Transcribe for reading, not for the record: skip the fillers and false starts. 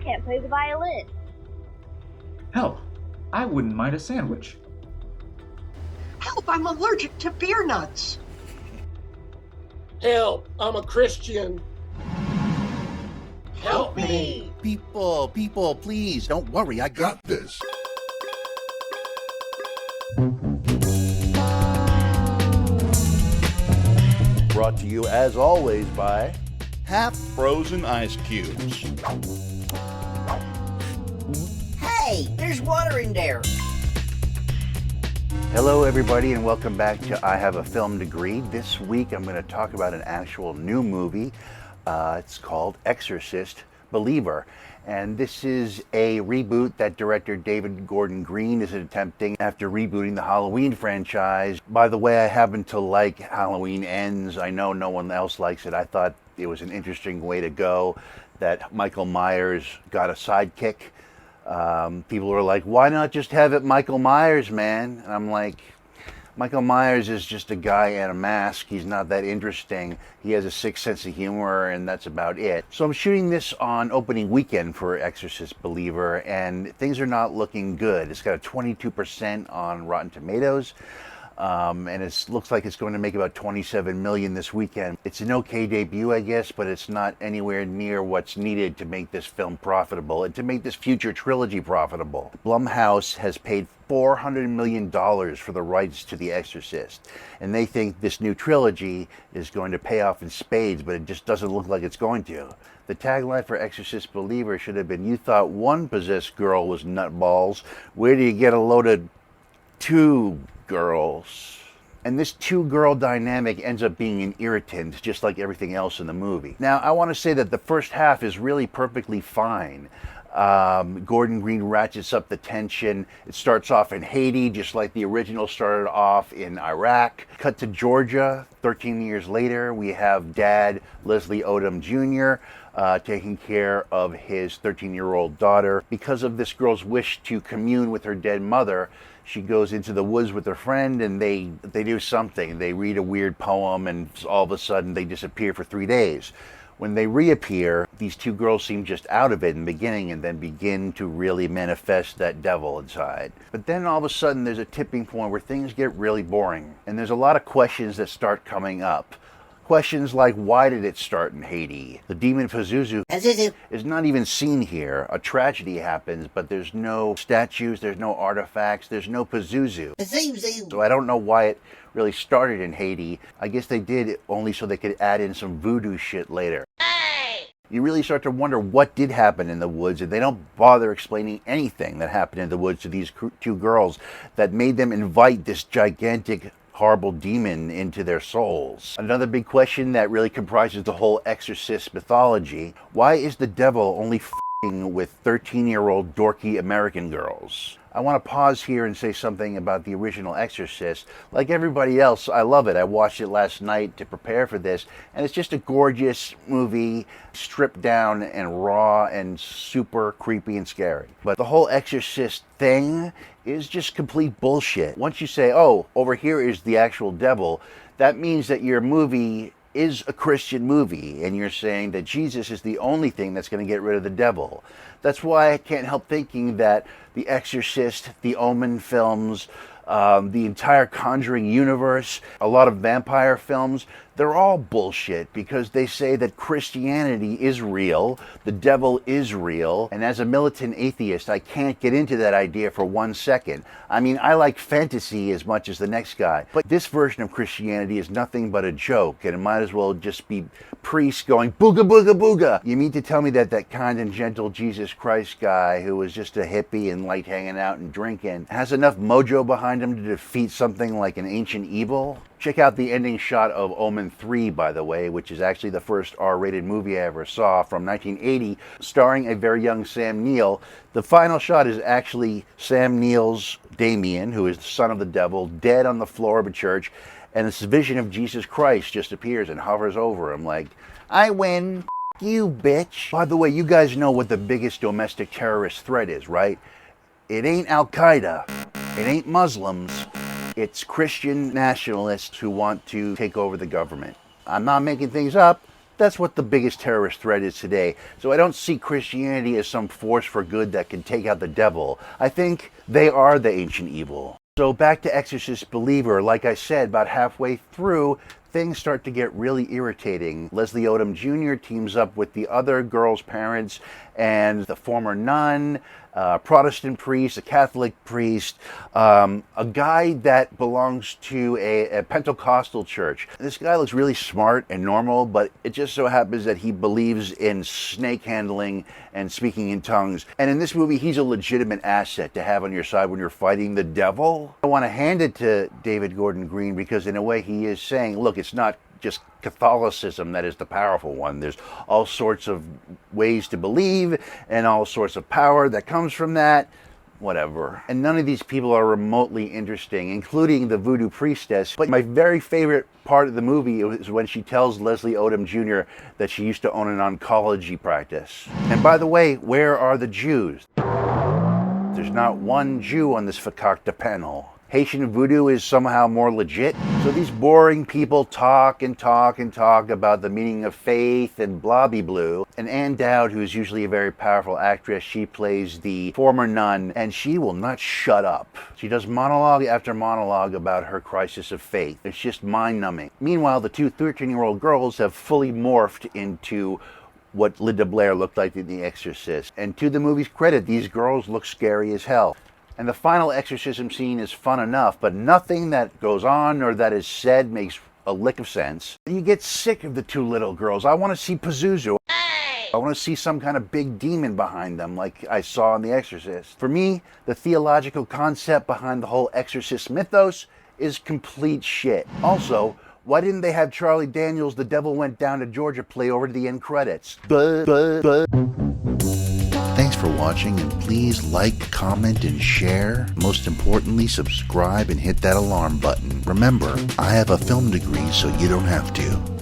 can't play the violin. Hell, I wouldn't mind a sandwich. Help, I'm allergic to beer nuts. Help, I'm a Christian. Help me! People, please, don't worry, I got this. Brought to you, as always, by half-frozen ice cubes. Hey, there's water in there. Hello, everybody, and welcome back to I Have a Film Degree. This week, I'm going to talk about an actual new movie. It's called Exorcist Believer. And this is a reboot that director David Gordon Green is attempting after rebooting the Halloween franchise. By the way, I happen to like Halloween Ends. I know no one else likes it. I thought it was an interesting way to go, that Michael Myers got a sidekick. People were like, why not just have it Michael Myers, man? And I'm like, Michael Myers is just a guy in a mask. He's not that interesting. He has a sick sense of humor, and that's about it. So I'm shooting this on opening weekend for Exorcist Believer, and things are not looking good. It's got a 22% on Rotten Tomatoes. And it looks like it's going to make about $27 million this weekend. It's an okay debut, I guess, but it's not anywhere near what's needed to make this film profitable and to make this future trilogy profitable. Blumhouse has paid $400 million for the rights to The Exorcist, and they think this new trilogy is going to pay off in spades, but it just doesn't look like it's going to. The tagline for Exorcist Believer should have been, "You thought one possessed girl was nutballs. Where do you get a load of two girls?" And this two-girl dynamic ends up being an irritant, just like everything else in the movie. Now, I want to say that the first half is really perfectly fine. Gordon Green ratchets up the tension. It starts off in Haiti, just like the original started off in Iraq. Cut to Georgia, 13 years later, we have Dad Leslie Odom Jr. Taking care of his 13-year-old daughter. Because of this girl's wish to commune with her dead mother, she goes into the woods with her friend, and they do something. They read a weird poem, and all of a sudden they disappear for 3 days. When they reappear, these two girls seem just out of it in the beginning and then begin to really manifest that devil inside. But then all of a sudden there's a tipping point where things get really boring. And there's a lot of questions that start coming up. Questions like, why did it start in Haiti? The demon Pazuzu is not even seen here. A tragedy happens, but there's no statues, there's no artifacts, there's no Pazuzu. So I don't know why it really started in Haiti. I guess they did it only so they could add in some voodoo shit later. You really start to wonder what did happen in the woods, and they don't bother explaining anything that happened in the woods to these two girls that made them invite this gigantic horrible demon into their souls. Another big question that really comprises the whole Exorcist mythology: why is the devil only f***ing with 13-year-old dorky American girls? I want to pause here and say something about the original Exorcist. Like everybody else, I love it. I watched it last night to prepare for this, and it's just a gorgeous movie, stripped down and raw and super creepy and scary. But the whole Exorcist thing is just complete bullshit. Once you say, oh, over here is the actual devil, that means that your movie is a Christian movie, and you're saying that Jesus is the only thing that's going to get rid of the devil. That's why I can't help thinking that The Exorcist, the Omen films, the entire Conjuring universe, a lot of vampire films, they're all bullshit because they say that Christianity is real, the devil is real, and as a militant atheist, I can't get into that idea for 1 second. I mean, I like fantasy as much as the next guy, but this version of Christianity is nothing but a joke, and it might as well just be priests going booga booga booga. You mean to tell me that that kind and gentle Jesus Christ guy who was just a hippie and liked hanging out and drinking has enough mojo behind him to defeat something like an ancient evil? Check out the ending shot of Omen 3, by the way, which is actually the first R-rated movie I ever saw, from 1980, starring a very young Sam Neill. The final shot is actually Sam Neill's Damien, who is the son of the devil, dead on the floor of a church, and this vision of Jesus Christ just appears and hovers over him like, I win, you bitch. By the way, you guys know what the biggest domestic terrorist threat is, right? It ain't Al-Qaeda, it ain't Muslims, it's Christian nationalists who want to take over the government. I'm not making things up. That's what the biggest terrorist threat is today. So I don't see Christianity as some force for good that can take out the devil. I think they are the ancient evil. So back to Exorcist Believer. Like I said, about halfway through, things start to get really irritating. Leslie Odom Jr. teams up with the other girl's parents and the former nun, Protestant priest, a Catholic priest, a guy that belongs to a Pentecostal church. This guy looks really smart and normal, but it just so happens that he believes in snake handling and speaking in tongues. And in this movie, he's a legitimate asset to have on your side when you're fighting the devil. I want to hand it to David Gordon Green because in a way he is saying, look, it's not just Catholicism that is the powerful one. There's all sorts of ways to believe and all sorts of power that comes from that. Whatever. And none of these people are remotely interesting, including the voodoo priestess. But my very favorite part of the movie is when she tells Leslie Odom Jr. that she used to own an oncology practice. And by the way, where are the Jews? There's not one Jew on this fakakta panel. Haitian voodoo is somehow more legit. So these boring people talk and talk and talk about the meaning of faith and blobby-blue. And Ann Dowd, who is usually a very powerful actress, she plays the former nun, and she will not shut up. She does monologue after monologue about her crisis of faith. It's just mind-numbing. Meanwhile, the two 13-year-old girls have fully morphed into what Linda Blair looked like in The Exorcist. And to the movie's credit, these girls look scary as hell. And the final exorcism scene is fun enough, but nothing that goes on or that is said makes a lick of sense. You get sick of the two little girls. I want to see Pazuzu. I want to see some kind of big demon behind them like I saw in The Exorcist. For me, the theological concept behind the whole Exorcist mythos is complete shit. Also, why didn't they have Charlie Daniels' The Devil Went Down to Georgia play over the end credits? Thanks for watching, and please like, comment, and share. Most importantly, subscribe and hit that alarm button. Remember, I have a film degree, so you don't have to.